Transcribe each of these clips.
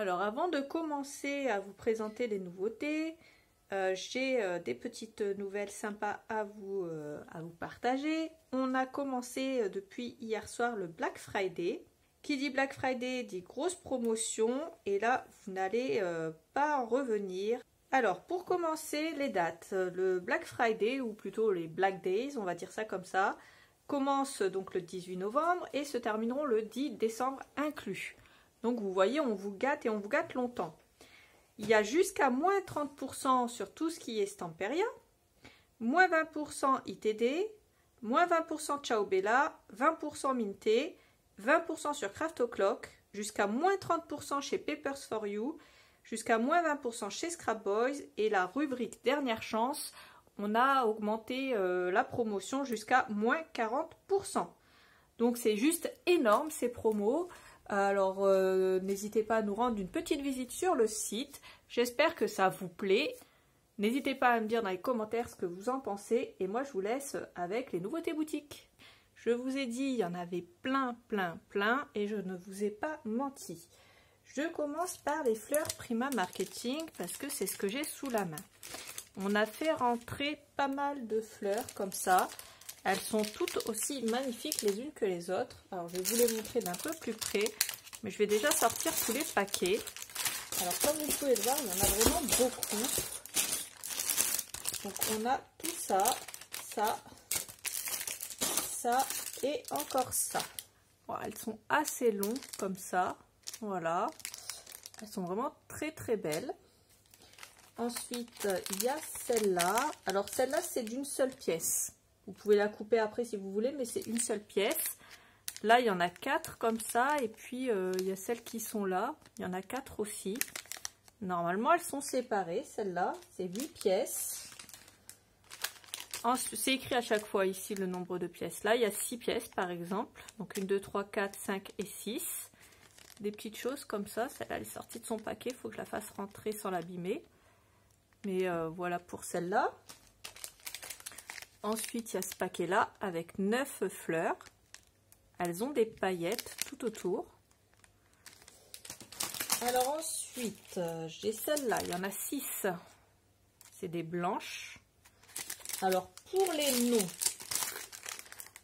Alors avant de commencer à vous présenter les nouveautés, j'ai des petites nouvelles sympas à vous partager. On a commencé depuis hier soir le Black Friday. Qui dit Black Friday dit grosse promotion et là vous n'allez pas en revenir. Alors pour commencer les dates, le Black Friday ou plutôt les Black Days, on va dire ça comme ça, commence donc le 18 novembre et se termineront le 10 décembre inclus. Donc vous voyez, on vous gâte et on vous gâte longtemps. Il y a jusqu'à moins 30% sur tout ce qui est Stamperia, moins 20% ITD, moins 20% Ciao Bella, 20% Minté, 20% sur Craft O'Clock, jusqu'à moins 30% chez Papers for You, jusqu'à moins 20% chez Scrap Boys et la rubrique Dernière Chance, on a augmenté la promotion jusqu'à moins 40%. Donc c'est juste énorme ces promos. Alors n'hésitez pas à nous rendre une petite visite sur le site. J'espère que ça vous plaît. N'hésitez pas à me dire dans les commentaires ce que vous en pensez. Et moi je vous laisse avec les nouveautés boutiques. Je vous ai dit, il y en avait plein et je ne vous ai pas menti. Je commence par les fleurs Prima Marketing parce que c'est ce que j'ai sous la main. On a fait rentrer pas mal de fleurs comme ça. Elles sont toutes aussi magnifiques les unes que les autres. Alors je vais vous les montrer d'un peu plus près. Mais je vais déjà sortir tous les paquets. Alors comme vous pouvez le voir, il y en a vraiment beaucoup. Donc on a tout ça, ça et encore ça. Bon, elles sont assez longues comme ça. Voilà. Elles sont vraiment très belles. Ensuite, il y a celle-là. Alors celle-là, c'est d'une seule pièce. Vous pouvez la couper après si vous voulez, mais c'est une seule pièce. Là, il y en a 4 comme ça. Et puis, il y a celles qui sont là. Il y en a 4 aussi. Normalement, elles sont séparées. Celle-là, c'est 8 pièces. C'est écrit à chaque fois ici le nombre de pièces. Là, il y a 6 pièces par exemple. Donc 1, 2, 3, 4, 5 et 6. Des petites choses comme ça. Celle-là, elle est sortie de son paquet. Il faut que je la fasse rentrer sans l'abîmer. Mais voilà pour celle-là. Ensuite, il y a ce paquet-là avec 9 fleurs. Elles ont des paillettes tout autour. Alors ensuite, j'ai celle-là. Il y en a 6. C'est des blanches. Alors, pour les noms,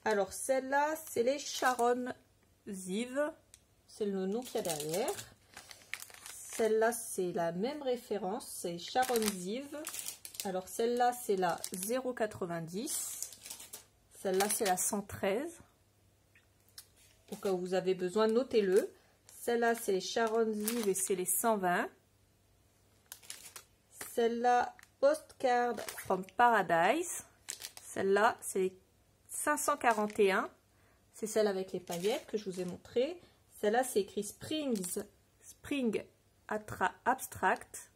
alors celle-là, c'est les Sharon Ziv. C'est le nom qu'il y a derrière. Celle-là, c'est la même référence, c'est Sharon Ziv. Alors, celle-là, c'est la 0,90. Celle-là, c'est la 113. Au cas où vous avez besoin, notez-le. Celle-là, c'est les Sharon Ziv et c'est les 120. Celle-là, Postcard from Paradise. Celle-là, c'est les 541. C'est celle avec les paillettes que je vous ai montré. Celle-là, c'est écrit Spring Abstract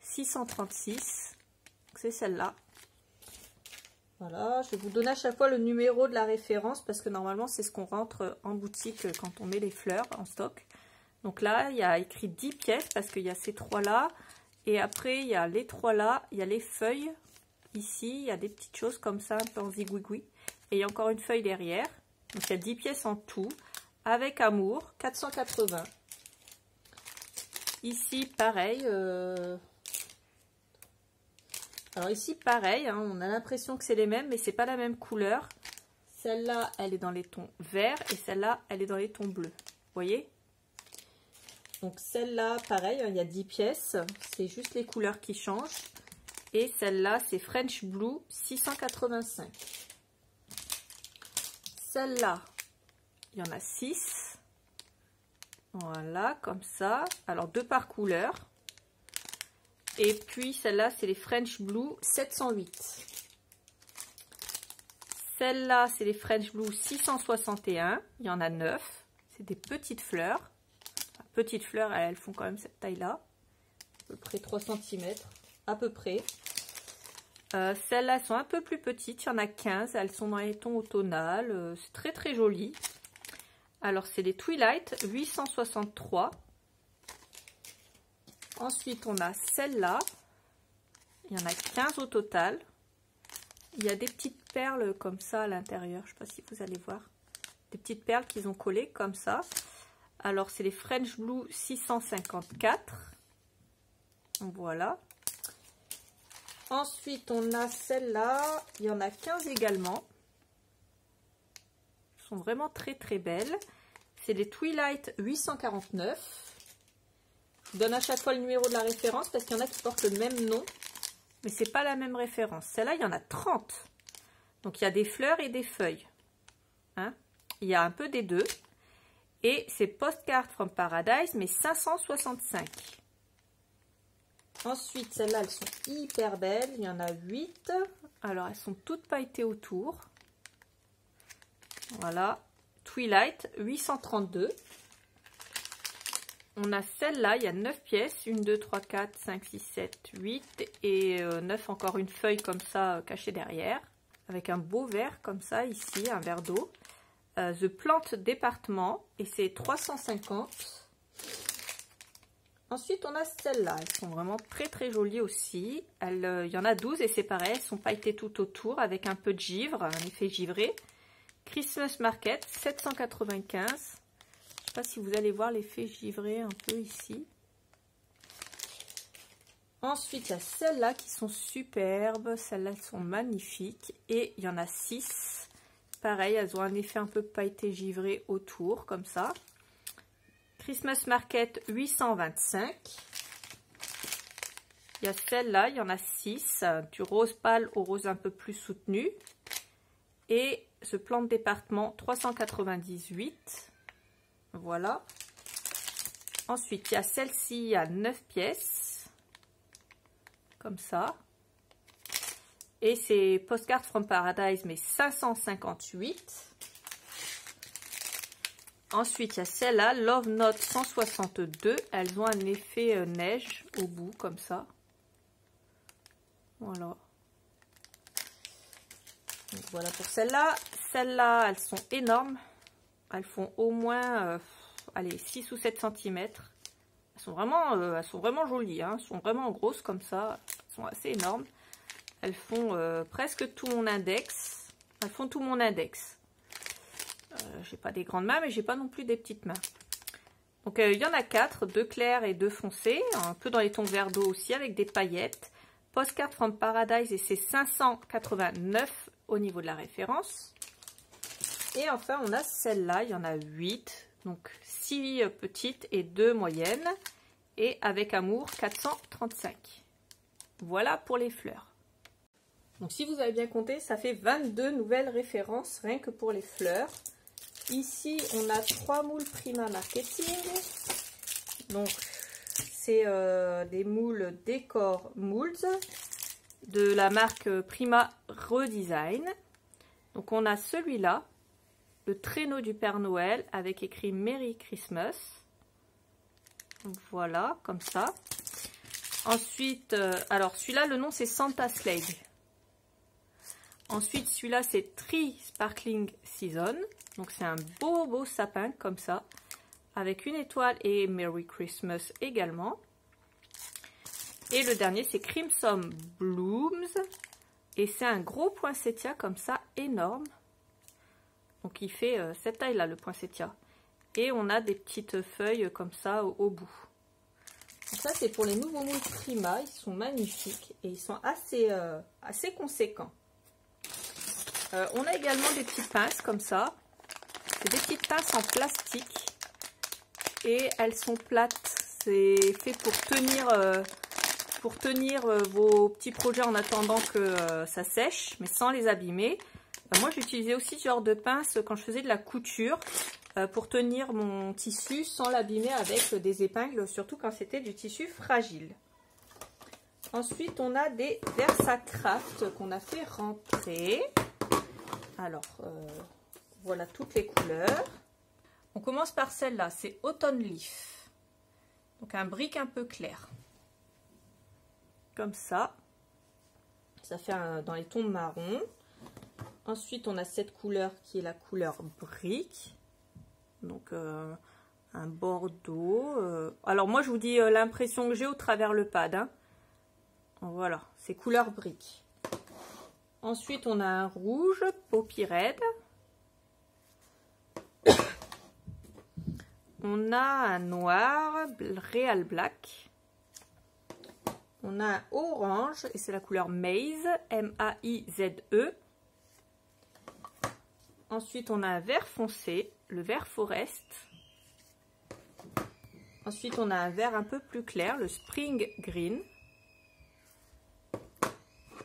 636. C'est celle-là. Voilà, je vais vous donner à chaque fois le numéro de la référence parce que normalement, c'est ce qu'on rentre en boutique quand on met les fleurs en stock. Donc là, il y a écrit 10 pièces parce qu'il y a ces 3-là. Et après, il y a les 3 là, il y a les feuilles. Ici, il y a des petites choses comme ça, un peu en zigouigoui. Et il y a encore une feuille derrière. Donc, il y a 10 pièces en tout. Avec amour, 480. Ici, pareil. Alors ici, pareil. Hein, on a l'impression que c'est les mêmes, mais c'est pas la même couleur. Celle-là, elle est dans les tons verts. Et celle-là, elle est dans les tons bleus. Vous voyez ? Donc celle-là, pareil, il y a 10 pièces, c'est juste les couleurs qui changent. Et celle-là, c'est French Blue 685. Celle-là, il y en a 6. Voilà, comme ça. Alors 2 par couleur. Et puis celle-là, c'est les French Blue 708. Celle-là, c'est les French Blue 661. Il y en a 9. C'est des petites fleurs. Petites fleurs, elles font quand même cette taille-là. À peu près 3 cm. À peu près. Celles-là sont un peu plus petites. Il y en a 15. Elles sont dans les tons automnales. C'est très joli. Alors, c'est les Twilight 863. Ensuite, on a celle-là. Il y en a 15 au total. Il y a des petites perles comme ça à l'intérieur. Je ne sais pas si vous allez voir. Des petites perles qu'ils ont collées comme ça. Alors, c'est les French Blue 654. Voilà. Ensuite, on a celle-là. Il y en a 15 également. Elles sont vraiment très très belles. C'est les Twilight 849. Je vous donne à chaque fois le numéro de la référence parce qu'il y en a qui portent le même nom. Mais c'est pas la même référence. Celle-là, il y en a 30. Donc, il y a des fleurs et des feuilles. Hein? Il y a un peu des deux. Et c'est Postcard from Paradise, mais 565. Ensuite, celles-là, elles sont hyper belles. Il y en a 8. Alors, elles sont toutes pailletées autour. Voilà. Twilight, 832. On a celle-là, il y a 9 pièces. 1, 2, 3, 4, 5, 6, 7, 8. Et 9, encore une feuille comme ça, cachée derrière. Avec un beau verre comme ça, ici, un verre d'eau. The Plant Département. Et c'est 350. Ensuite, on a celles-là. Elles sont vraiment très très jolies aussi. Il y en a 12 et c'est pareil. Elles sont pailletées tout autour avec un peu de givre, un effet givré. Christmas Market, 795. Je ne sais pas si vous allez voir l'effet givré un peu ici. Ensuite, il y a celles-là qui sont superbes. Celles-là, elles sont magnifiques. Et il y en a 6. Pareil, elles ont un effet un peu pailleté givré autour, comme ça. Christmas Market 825. Il y a celle-là, il y en a 6, du rose pâle au rose un peu plus soutenu. Et ce plan de département 398. Voilà. Ensuite, il y a celle-ci à 9 pièces. Comme ça. Et c'est Postcard from Paradise, mais 558. Ensuite, il y a celle-là, Love Note 162. Elles ont un effet neige au bout, comme ça. Voilà. Donc, voilà pour celle-là. Celles-là, elles sont énormes. Elles font au moins allez, 6 ou 7 cm. Elles sont vraiment jolies. Hein. Elles sont vraiment grosses comme ça. Elles sont assez énormes. Elles font presque tout mon index. Elles font tout mon index. J'ai pas des grandes mains, mais j'ai pas non plus des petites mains. Donc il y en a 4, 2 clairs et 2 foncés, un peu dans les tons vert d'eau aussi avec des paillettes. Postcard from Paradise et c'est 589 au niveau de la référence. Et enfin on a celle-là, il y en a 8, donc 6 petites et 2 moyennes. Et avec amour 435. Voilà pour les fleurs. Donc si vous avez bien compté, ça fait 22 nouvelles références rien que pour les fleurs. Ici, on a 3 moules Prima Marketing. Donc, c'est des moules Décor Moulds de la marque Prima Redesign. Donc, on a celui-là, le traîneau du Père Noël avec écrit Merry Christmas. Voilà, comme ça. Ensuite, alors celui-là, le nom c'est Santa Slade. Ensuite, celui-là, c'est Tree Sparkling Season. Donc, c'est un beau sapin comme ça. Avec une étoile et Merry Christmas également. Et le dernier, c'est Crimson Blooms. Et c'est un gros poinsettia comme ça, énorme. Donc, il fait cette taille-là, le poinsettia. Et on a des petites feuilles comme ça au bout. Donc, ça, c'est pour les nouveaux moules Prima. Ils sont magnifiques et ils sont assez conséquents. On a également des petites pinces comme ça. C'est des petites pinces en plastique. Et elles sont plates. C'est fait pour tenir vos petits projets en attendant que ça sèche, mais sans les abîmer. Moi, j'utilisais aussi ce genre de pince quand je faisais de la couture pour tenir mon tissu sans l'abîmer avec des épingles, surtout quand c'était du tissu fragile. Ensuite, on a des Versacraft qu'on a fait rentrer. Alors, voilà toutes les couleurs. On commence par celle-là, c'est Autumn Leaf. Donc un brick un peu clair. Comme ça. Ça fait dans les tons marron. Ensuite, on a cette couleur qui est la couleur brick. Donc un bordeaux. Alors moi, je vous dis l'impression que j'ai au travers le pad. Hein. Voilà, c'est couleur brick. Ensuite, on a un rouge, Poppy Red. On a un noir, Real Black. On a un orange, et c'est la couleur Maize, M-A-I-Z-E. Ensuite, on a un vert foncé, le vert Forest. Ensuite, on a un vert un peu plus clair, le Spring Green.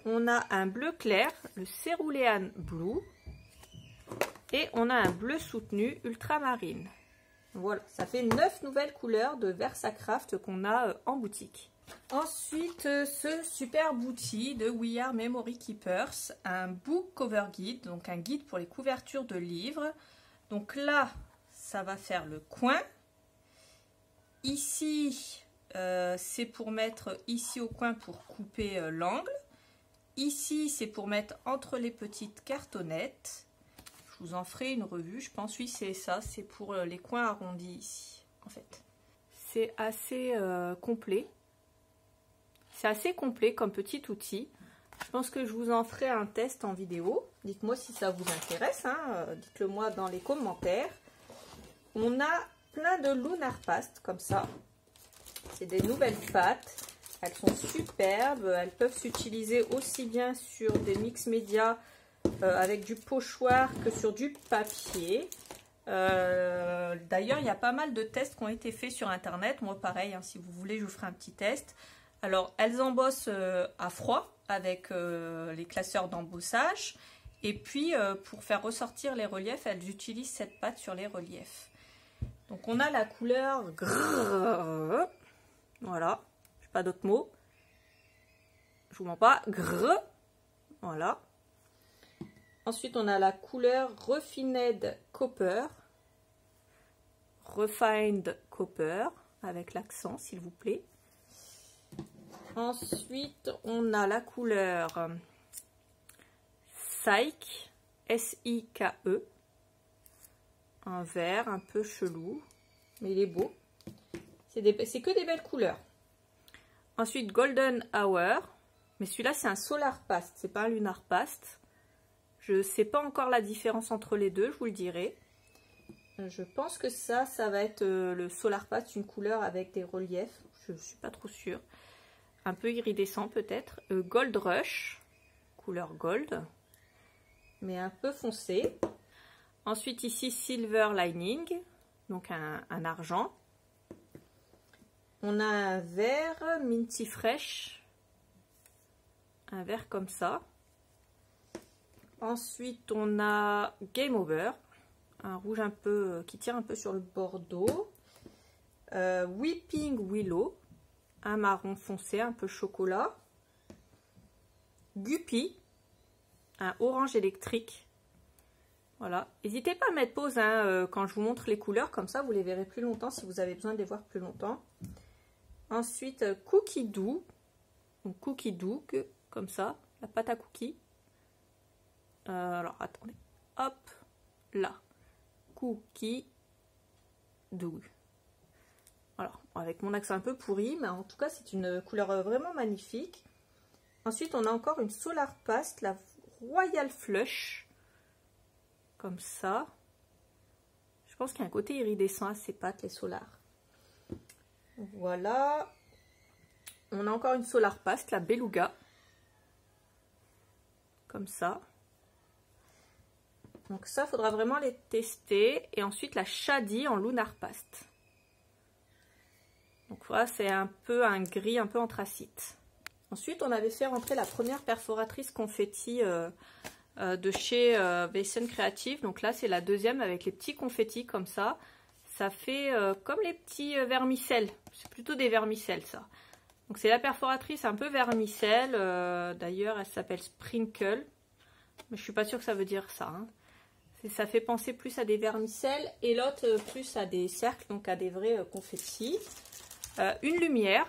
On a un bleu clair, le Cerulean Blue. Et on a un bleu soutenu, ultramarine. Voilà, ça fait 9 nouvelles couleurs de VersaCraft qu'on a en boutique. Ensuite, ce superbe outil de We Are Memory Keepers, un book cover guide, donc un guide pour les couvertures de livres. Donc là, ça va faire le coin. Ici, c'est pour mettre ici au coin pour couper l'angle. Ici, c'est pour mettre entre les petites cartonnettes. Je vous en ferai une revue, je pense. Oui, c'est ça, c'est pour les coins arrondis ici, en fait. C'est assez complet. C'est assez complet comme petit outil. Je pense que je vous en ferai un test en vidéo. Dites-moi si ça vous intéresse, hein. Dites-le moi dans les commentaires. On a plein de Lunar Past comme ça. C'est des nouvelles pâtes. Elles sont superbes. Elles peuvent s'utiliser aussi bien sur des mix médias avec du pochoir que sur du papier. D'ailleurs, il y a pas mal de tests qui ont été faits sur internet. Moi, pareil, hein, si vous voulez, je vous ferai un petit test. Alors, elles embossent à froid avec les classeurs d'embossage. Et puis, pour faire ressortir les reliefs, elles utilisent cette pâte sur les reliefs. Donc, on a la couleur grrr. Voilà, je n'ai pas d'autres mots. Je vous mens pas. Grrr. Voilà. Ensuite, on a la couleur Refined Copper. Refined Copper, avec l'accent, s'il vous plaît. Ensuite, on a la couleur Psyche, S-I-K-E. Un vert un peu chelou, mais il est beau. C'est que des belles couleurs. Ensuite, Golden Hour. Mais celui-là, c'est un Solar Past, c'est pas un Lunar Past. Je ne sais pas encore la différence entre les deux, je vous le dirai. Je pense que ça va être le Solar Past, une couleur avec des reliefs. Je ne suis pas trop sûre. Un peu iridescent peut-être. Gold Rush, couleur gold, mais un peu foncé. Ensuite ici Silver Lining, donc un argent. On a un vert Minty Fresh, un vert comme ça. Ensuite on a Game Over, un rouge un peu qui tire un peu sur le bordeaux. Weeping Willow, un marron foncé, un peu chocolat. Guppy, un orange électrique. Voilà. N'hésitez pas à mettre pause hein, quand je vous montre les couleurs, comme ça vous les verrez plus longtemps si vous avez besoin de les voir plus longtemps. Ensuite, Cookie Dough, donc Cookie Dough, comme ça, la pâte à cookies. Alors attendez, hop, là, Cookie Dough. Alors, avec mon accent un peu pourri, mais en tout cas, c'est une couleur vraiment magnifique. Ensuite, on a encore une Solar Past, la Royal Flush, comme ça. Je pense qu'il y a un côté iridescent à ces pâtes, les Solar. Voilà. On a encore une Solar Past, la Beluga, comme ça. Donc ça, il faudra vraiment les tester. Et ensuite, la Shady en Lunar Past. Donc voilà, c'est un peu un gris, un peu anthracite. Ensuite, on avait fait rentrer la première perforatrice confetti de chez Vaesen Creative. Donc là, c'est la deuxième avec les petits confettis comme ça. Ça fait comme les petits vermicelles. C'est plutôt des vermicelles, ça. Donc c'est la perforatrice un peu vermicelle. D'ailleurs, elle s'appelle Sprinkle. Mais je suis pas sûre que ça veut dire ça. Hein. Ça fait penser plus à des vermicelles. Et l'autre plus à des cercles, donc à des vrais confettis. Une lumière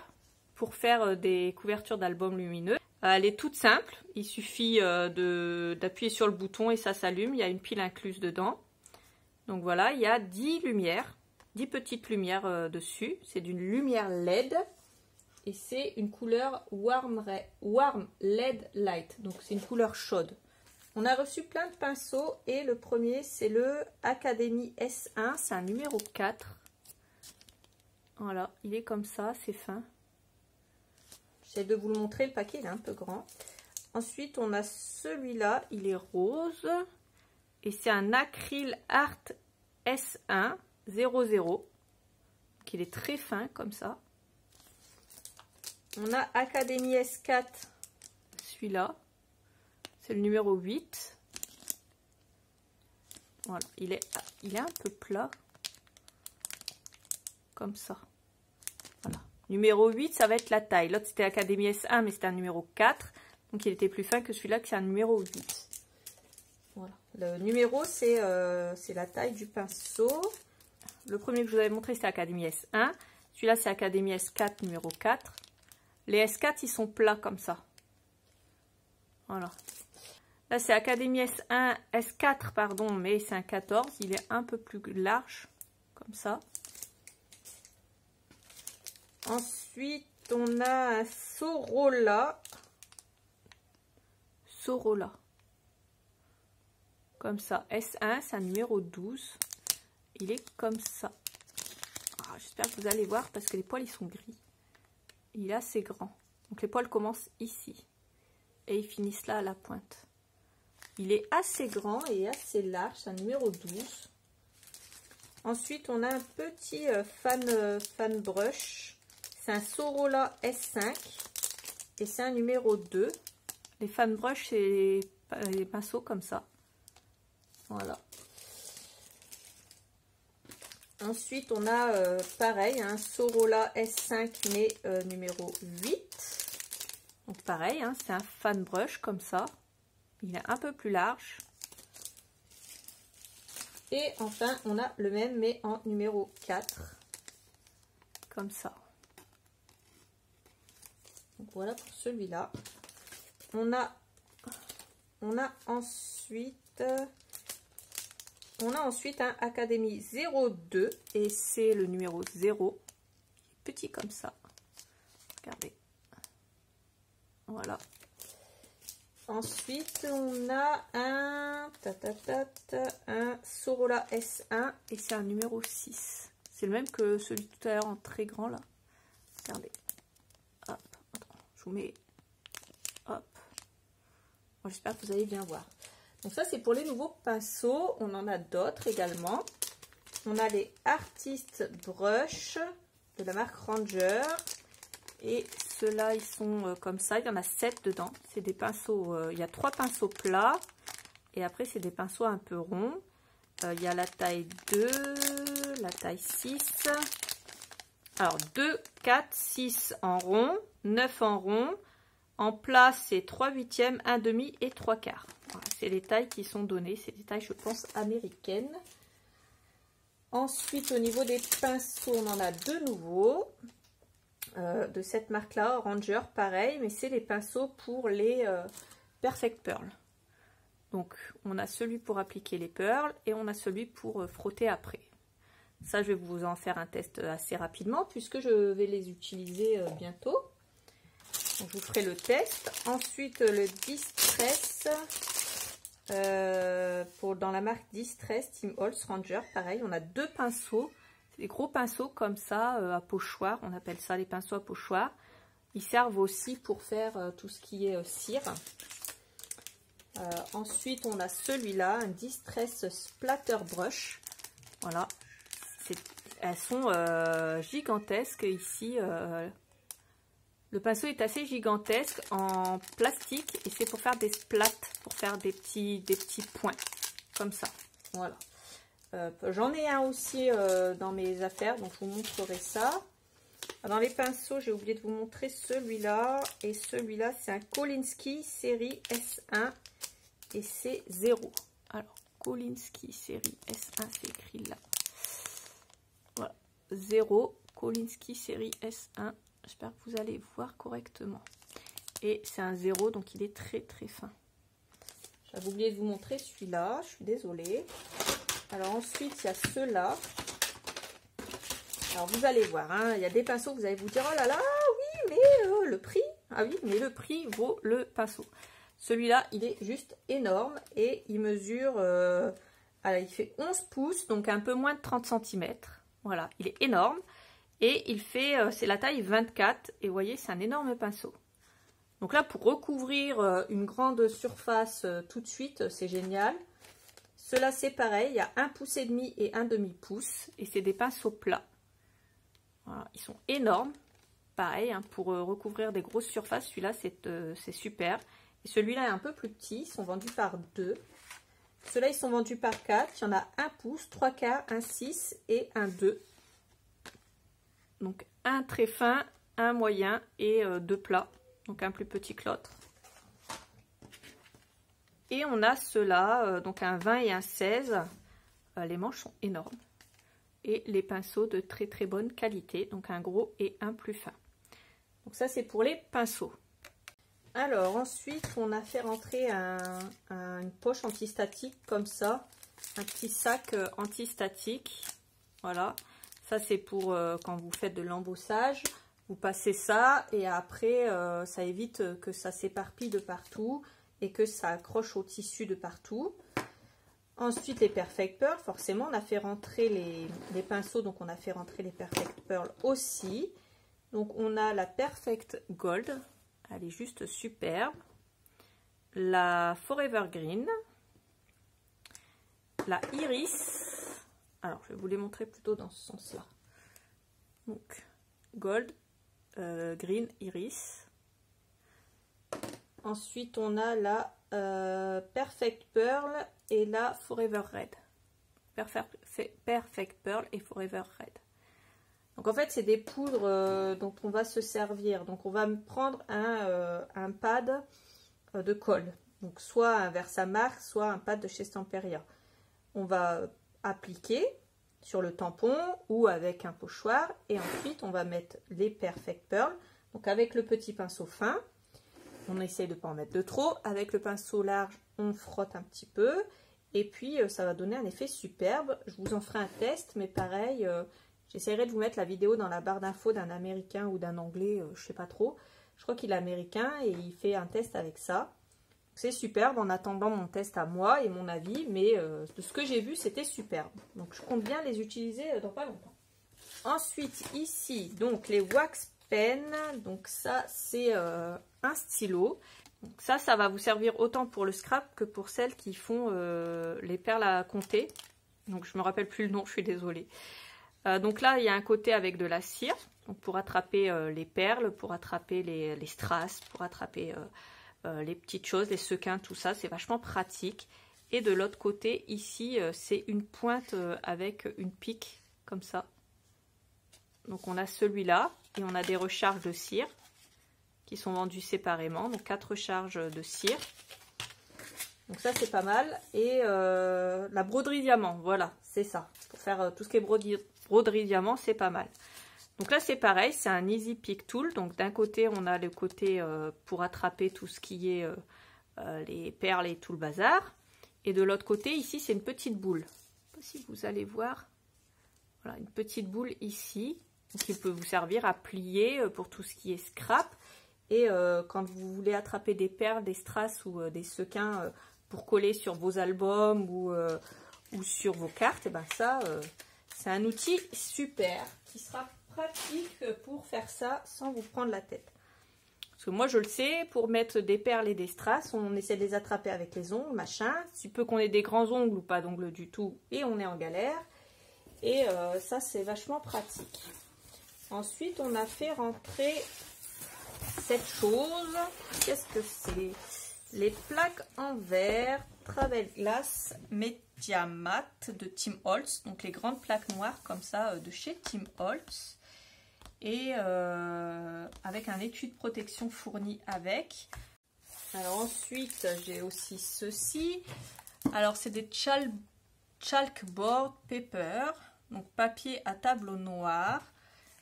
pour faire des couvertures d'albums lumineux. Elle est toute simple, il suffit d'appuyer sur le bouton et ça s'allume, il y a une pile incluse dedans. Donc voilà, il y a 10 lumières, 10 petites lumières dessus. C'est d'une lumière LED et c'est une couleur Warm LED Light, donc c'est une couleur chaude. On a reçu plein de pinceaux et le premier c'est le Academy S1, c'est un numéro 4. Voilà, il est comme ça, c'est fin. J'essaie de vous le montrer, le paquet il est un peu grand. Ensuite, on a celui-là, il est rose. Et c'est un Acryl Art S1 00. Donc, il est très fin comme ça. On a Academy S4, celui-là. C'est le numéro 8. Voilà, il est un peu plat. Comme ça. Voilà. Numéro 8, ça va être la taille. L'autre, c'était Academy S1, mais c'était un numéro 4. Donc, il était plus fin que celui-là, qui est un numéro 8. Voilà. Le numéro, c'est la taille du pinceau. Le premier que je vous avais montré, c'était Academy S1. Celui-là, c'est Academy S4, numéro 4. Les S4, ils sont plats comme ça. Voilà. Là, c'est Academy S1, S4, pardon, mais c'est un 14. Il est un peu plus large, comme ça. Ensuite, on a un Sorolla. Sorolla. Comme ça. S1, c'est un numéro 12. Il est comme ça. Ah, j'espère que vous allez voir parce que les poils, ils sont gris. Il est assez grand. Donc, les poils commencent ici. Et ils finissent là à la pointe. Il est assez grand et assez large. C'est un numéro 12. Ensuite, on a un petit fan brush. C'est un Sorolla S5 et c'est un numéro 2. Les fan brush, c'est les pinceaux comme ça. Voilà. Ensuite, on a pareil, un Sorolla S5 mais numéro 8. Donc pareil, hein, c'est un fan brush comme ça. Il est un peu plus large. Et enfin, on a le même mais en numéro 4. Comme ça. Donc voilà pour celui-là. On a ensuite un Academy 02 et c'est le numéro 0. Petit comme ça. Regardez. Voilà. Ensuite, on a un Sorolla S1 et c'est un numéro 6. C'est le même que celui tout à l'heure en très grand là. Regardez. Hop, attends, je vous mets. Hop. Bon, j'espère que vous allez bien voir. Donc ça, c'est pour les nouveaux pinceaux. On en a d'autres également. On a les Artist Brush de la marque Ranger. Et ceux-là, ils sont comme ça. Il y en a 7 dedans. C'est des pinceaux. Il y a 3 pinceaux plats. Et après, c'est des pinceaux un peu ronds. Il y a la taille 2, la taille 6. Alors, 2, 4, 6 en rond, 9 en rond. En plat, c'est 3/8, 1/2 et 3/4. Voilà, c'est les tailles qui sont données. C'est des tailles, je pense, américaines. Ensuite, au niveau des pinceaux, on en a 2 nouveaux. De cette marque là, Ranger, pareil, mais c'est les pinceaux pour les Perfect Pearl. Donc on a celui pour appliquer les pearls et on a celui pour frotter après. Ça, je vais vous en faire un test assez rapidement puisque je vais les utiliser bientôt. Donc, je vous ferai le test. Ensuite, le Distress dans la marque Distress Tim Holtz Ranger, pareil, on a 2 pinceaux. Des gros pinceaux comme ça à pochoir, on appelle ça les pinceaux à pochoir. Ils servent aussi pour faire tout ce qui est cire. Ensuite, on a celui-là, un Distress Splatter Brush. Voilà, elles sont gigantesques ici. Le pinceau est assez gigantesque en plastique et c'est pour faire des splats, pour faire des petits points comme ça. Voilà. J'en ai un aussi dans mes affaires, donc je vous montrerai ça. Dans les pinceaux, j'ai oublié de vous montrer celui-là. Et celui-là, c'est un Kolinsky série S1 et c'est 0. Alors, Kolinsky série S1, c'est écrit là. Voilà, 0, Kolinsky série S1. J'espère que vous allez voir correctement. Et c'est un 0, donc il est très très fin. J'avais oublié de vous montrer celui-là, je suis désolée. Alors ensuite, il y a ceux-là. Alors vous allez voir, hein, il y a des pinceaux, vous allez vous dire, oh là là, oui, mais le prix. Ah oui, mais le prix vaut le pinceau. Celui-là, il est juste énorme et il mesure, alors, il fait 11 pouces, donc un peu moins de 30 cm. Voilà, il est énorme. Et il fait, c'est la taille 24 et vous voyez c'est un énorme pinceau. Donc là pour recouvrir une grande surface tout de suite, c'est génial. Cela c'est pareil, il y a 1,5 pouce et 1/2 pouce et c'est des pinceaux plats. Voilà, ils sont énormes. Pareil, hein, pour recouvrir des grosses surfaces, celui-là c'est super. Et celui-là est un peu plus petit, ils sont vendus par 2. Ceux-là ils sont vendus par 4, il y en a 1 pouce, 3/4, 1,6 et 1,2. Donc un très fin, un moyen et 2 plats, donc un plus petit que l'autre. Et on a ceux-là, donc un 20 et un 16, les manches sont énormes. Et les pinceaux de très très bonne qualité, donc un gros et un plus fin. Donc ça c'est pour les pinceaux. Alors ensuite on a fait rentrer une poche antistatique comme ça, un petit sac antistatique, voilà. Ça c'est pour quand vous faites de l'embossage, vous passez ça et après ça évite que ça s'éparpille de partout et que ça accroche au tissu de partout. Ensuite les Perfect Pearl, forcément on a fait rentrer les pinceaux, donc on a fait rentrer les Perfect Pearl aussi. Donc on a la Perfect Gold, elle est juste superbe. La Forever Green, la Iris. Alors, je vais vous les montrer plutôt dans ce sens-là. Donc, Gold, Green, Iris. Ensuite, on a la Perfect Pearl et la Forever Red. Perfect Pearl et Forever Red. Donc, en fait, c'est des poudres dont on va se servir. Donc, on va prendre un pad de colle. Donc, soit un Versamark, soit un pad de chez Stamperia. On va appliquer sur le tampon ou avec un pochoir et ensuite on va mettre les Perfect Pearl, donc avec le petit pinceau fin on essaye de ne pas en mettre de trop, avec le pinceau large on frotte un petit peu et puis ça va donner un effet superbe. Je vous en ferai un test, mais pareil j'essaierai de vous mettre la vidéo dans la barre d'infos d'un américain ou d'un anglais, je sais pas trop, je crois qu'il est américain et il fait un test avec ça. C'est superbe en attendant mon test à moi et mon avis, mais de ce que j'ai vu, c'était superbe. Donc, je compte bien les utiliser dans pas longtemps. Ensuite, ici, donc les wax pen. Donc, ça, c'est un stylo. Donc, ça va vous servir autant pour le scrap que pour celles qui font les perles à compter. Donc, je me rappelle plus le nom, je suis désolée. Donc là, il y a un côté avec de la cire, donc pour attraper les perles, pour attraper les strass, pour attraper... les petites choses, les sequins, tout ça, c'est vachement pratique. Et de l'autre côté, ici, c'est une pointe avec une pique, comme ça. Donc on a celui-là, et on a des recharges de cire, qui sont vendues séparément, donc 4 recharges de cire. Donc ça, c'est pas mal. Et la broderie diamant, voilà, c'est ça. Pour faire tout ce qui est broderie diamant, c'est pas mal. Donc là c'est pareil, c'est un Easy Pick Tool. Donc d'un côté on a le côté pour attraper tout ce qui est les perles et tout le bazar. Et de l'autre côté ici c'est une petite boule. Je ne sais pas si vous allez voir. Voilà, une petite boule ici. Qui peut vous servir à plier pour tout ce qui est scrap. Et quand vous voulez attraper des perles, des strass ou des sequins pour coller sur vos albums ou sur vos cartes, et ben ça c'est un outil super qui sera pratique pour faire ça sans vous prendre la tête. Parce que moi je le sais, pour mettre des perles et des strass, on essaie de les attraper avec les ongles, machin. Si peu qu'on ait des grands ongles ou pas d'ongles du tout, et on est en galère. Et ça c'est vachement pratique. Ensuite on a fait rentrer cette chose. Qu'est-ce que c'est? Les plaques en verre Travel Glass Media Matte de Tim Holtz. Donc les grandes plaques noires comme ça de chez Tim Holtz. Et avec un étui de protection fourni avec. Alors ensuite j'ai aussi ceci. Alors c'est des chalkboard paper, donc papier à tableau noir.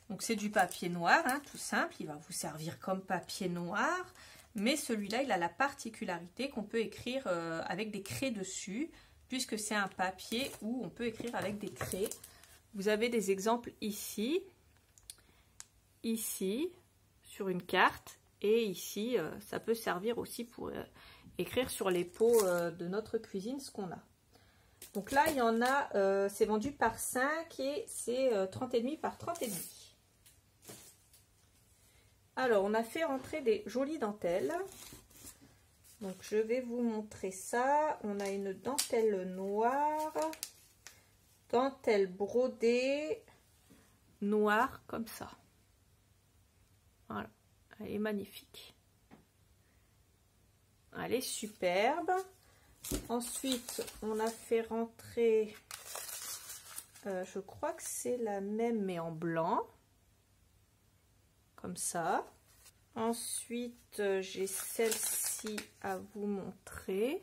Donc c'est du papier noir, hein, tout simple, il va vous servir comme papier noir. Mais celui-là il a la particularité qu'on peut écrire avec des craies dessus, puisque c'est un papier où on peut écrire avec des craies. Vous avez des exemples ici. Ici sur une carte et ici ça peut servir aussi pour écrire sur les pots de notre cuisine ce qu'on a. Donc là il y en a, c'est vendu par 5 et c'est 30,5 par 30,5. Alors, on a fait rentrer des jolies dentelles. Donc, je vais vous montrer ça. On a une dentelle noire, dentelle brodée, noire comme ça. Voilà, elle est magnifique. Elle est superbe. Ensuite, on a fait rentrer, je crois que c'est la même mais en blanc. Comme ça. Ensuite, j'ai celle-ci à vous montrer.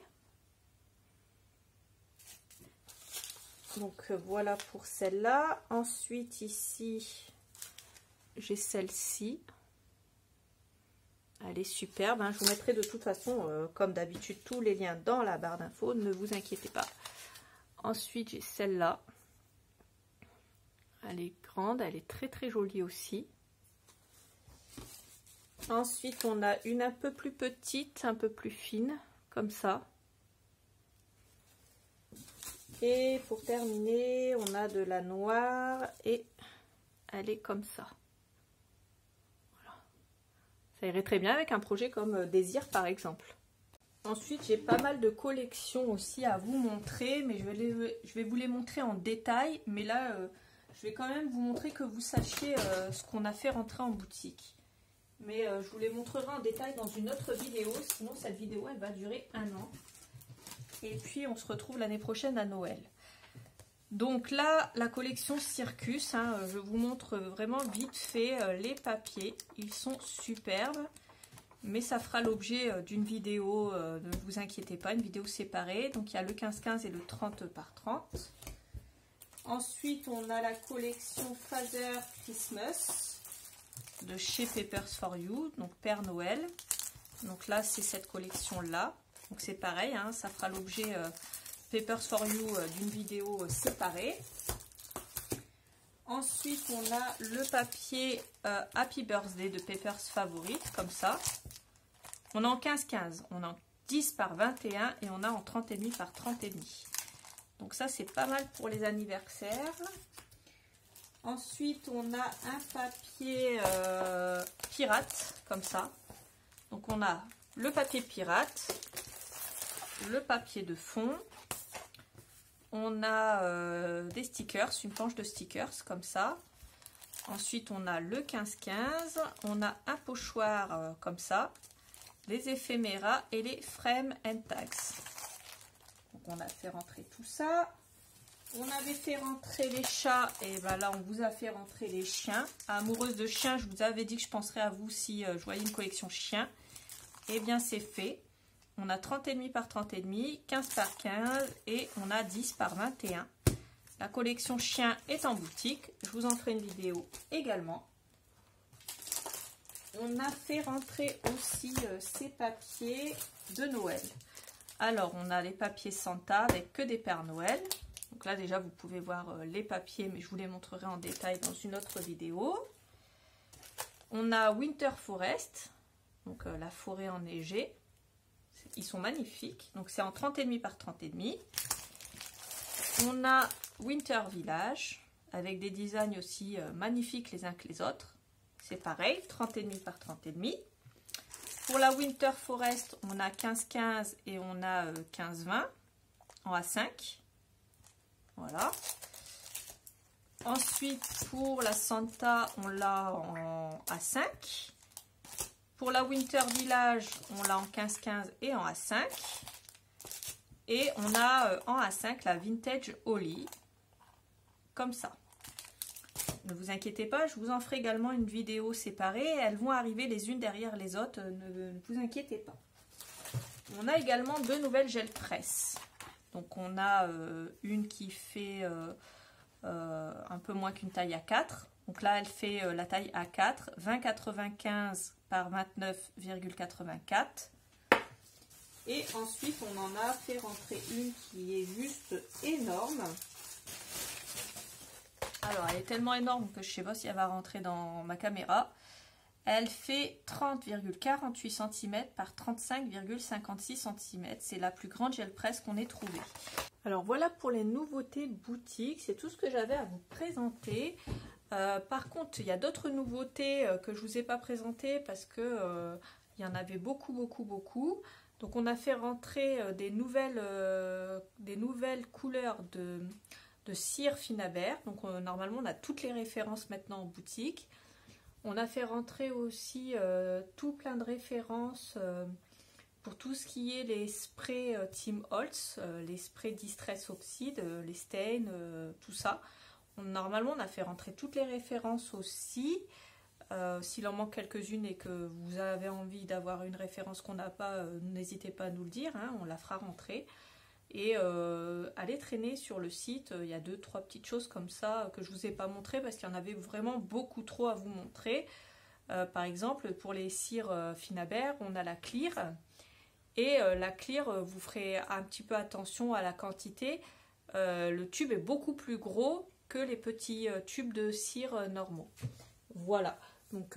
Donc voilà pour celle-là. Ensuite, ici, j'ai celle-ci. Elle est superbe, hein. Je vous mettrai de toute façon, comme d'habitude, tous les liens dans la barre d'infos. Ne vous inquiétez pas. Ensuite, j'ai celle-là. Elle est grande, elle est très très jolie aussi. Ensuite, on a une un peu plus petite, un peu plus fine, comme ça. Et pour terminer, on a de la noire et elle est comme ça. Voilà. Ça irait très bien avec un projet comme Désir par exemple. Ensuite, j'ai pas mal de collections aussi à vous montrer, mais je vais vous les montrer en détail. Mais là, je vais quand même vous montrer que vous sachiez ce qu'on a fait rentrer en boutique. Mais je vous les montrerai en détail dans une autre vidéo, sinon cette vidéo elle va durer 1 an. Et puis on se retrouve l'année prochaine à Noël. Donc là, la collection Circus, hein, je vous montre vraiment vite fait les papiers. Ils sont superbes, mais ça fera l'objet d'une vidéo, ne vous inquiétez pas, une vidéo séparée. Donc il y a le 15-15 et le 30 par 30. Ensuite, on a la collection Father Christmas de chez Papers for You, donc Père Noël. Donc là, c'est cette collection-là. Donc c'est pareil, hein, ça fera l'objet Papers for You d'une vidéo séparée. Ensuite, on a le papier Happy Birthday de Papers Favorite, comme ça. On a en 15-15, on a en 10 par 21 et on a en 30,5 par 30,5. Donc ça, c'est pas mal pour les anniversaires. Ensuite, on a un papier pirate, comme ça. Donc, on a le papier pirate, le papier de fond. On a des stickers, une planche de stickers, comme ça. Ensuite, on a le 15-15. On a un pochoir, comme ça. Les éphéméras et les frame and tags. Donc, on a fait rentrer tout ça. On avait fait rentrer les chats et ben là on vous a fait rentrer les chiens. Amoureuse de chiens, je vous avais dit que je penserais à vous si je voyais une collection chiens. Et bien c'est fait. On a 30,5 par 30,5, 15 par 15 et on a 10 par 21. La collection chiens est en boutique. Je vous en ferai une vidéo également. On a fait rentrer aussi ces papiers de Noël. Alors on a les papiers Santa avec que des Pères Noël. Donc là déjà vous pouvez voir les papiers, mais je vous les montrerai en détail dans une autre vidéo. On a Winter Forest, donc la forêt enneigée. Ils sont magnifiques, donc c'est en 30,5 par 30,5. On a Winter Village, avec des designs aussi magnifiques les uns que les autres. C'est pareil, 30,5 par 30,5. Pour la Winter Forest, on a 15-15 et on a 15-20 en A5. Voilà. Ensuite, pour la Santa, on l'a en A5. Pour la Winter Village, on l'a en 15-15 et en A5. Et on a en A5 la Vintage Holly, comme ça. Ne vous inquiétez pas, je vous en ferai également une vidéo séparée. Elles vont arriver les unes derrière les autres, ne vous inquiétez pas. On a également 2 nouvelles gel presse. Donc on a une qui fait un peu moins qu'une taille A4. Donc là elle fait la taille A4, 20,95 par 29,84. Et ensuite on en a fait rentrer une qui est juste énorme. Alors elle est tellement énorme que je ne sais pas si elle va rentrer dans ma caméra. Elle fait 30,48 cm par 35,56 cm. C'est la plus grande gel presse qu'on ait trouvée. Alors voilà pour les nouveautés boutique. C'est tout ce que j'avais à vous présenter. Par contre, il y a d'autres nouveautés que je ne vous ai pas présentées parce que il y en avait beaucoup. Donc on a fait rentrer des nouvelles couleurs de cire Finabert. Donc normalement on a toutes les références maintenant en boutique. On a fait rentrer aussi tout plein de références pour tout ce qui est les sprays Tim Holtz, les sprays Distress Oxide, les Stain, tout ça. Normalement on a fait rentrer toutes les références aussi. S'il en manque quelques-unes et que vous avez envie d'avoir une référence qu'on n'a pas, n'hésitez pas à nous le dire, hein, on la fera rentrer. Et allez traîner sur le site, il y a 2-3 petites choses comme ça que je ne vous ai pas montré parce qu'il y en avait vraiment beaucoup trop à vous montrer. Par exemple, pour les cires Finabert, on a la Clear. Et la Clear, vous ferez un petit peu attention à la quantité. Le tube est beaucoup plus gros que les petits tubes de cire normaux. Voilà. Donc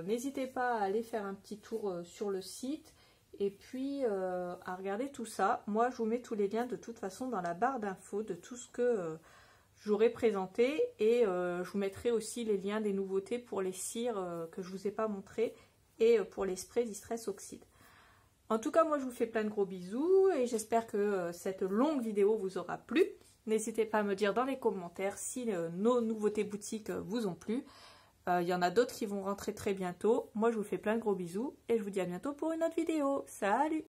n'hésitez pas à aller faire un petit tour sur le site et puis à regarder tout ça. Moi je vous mets tous les liens de toute façon dans la barre d'infos de tout ce que j'aurai présenté et je vous mettrai aussi les liens des nouveautés pour les cires que je ne vous ai pas montré et pour les sprays Distress Oxide. En tout cas moi je vous fais plein de gros bisous et j'espère que cette longue vidéo vous aura plu. N'hésitez pas à me dire dans les commentaires si nos nouveautés boutiques vous ont plu. Il y en a d'autres qui vont rentrer très bientôt. Moi, je vous fais plein de gros bisous et je vous dis à bientôt pour une autre vidéo. Salut!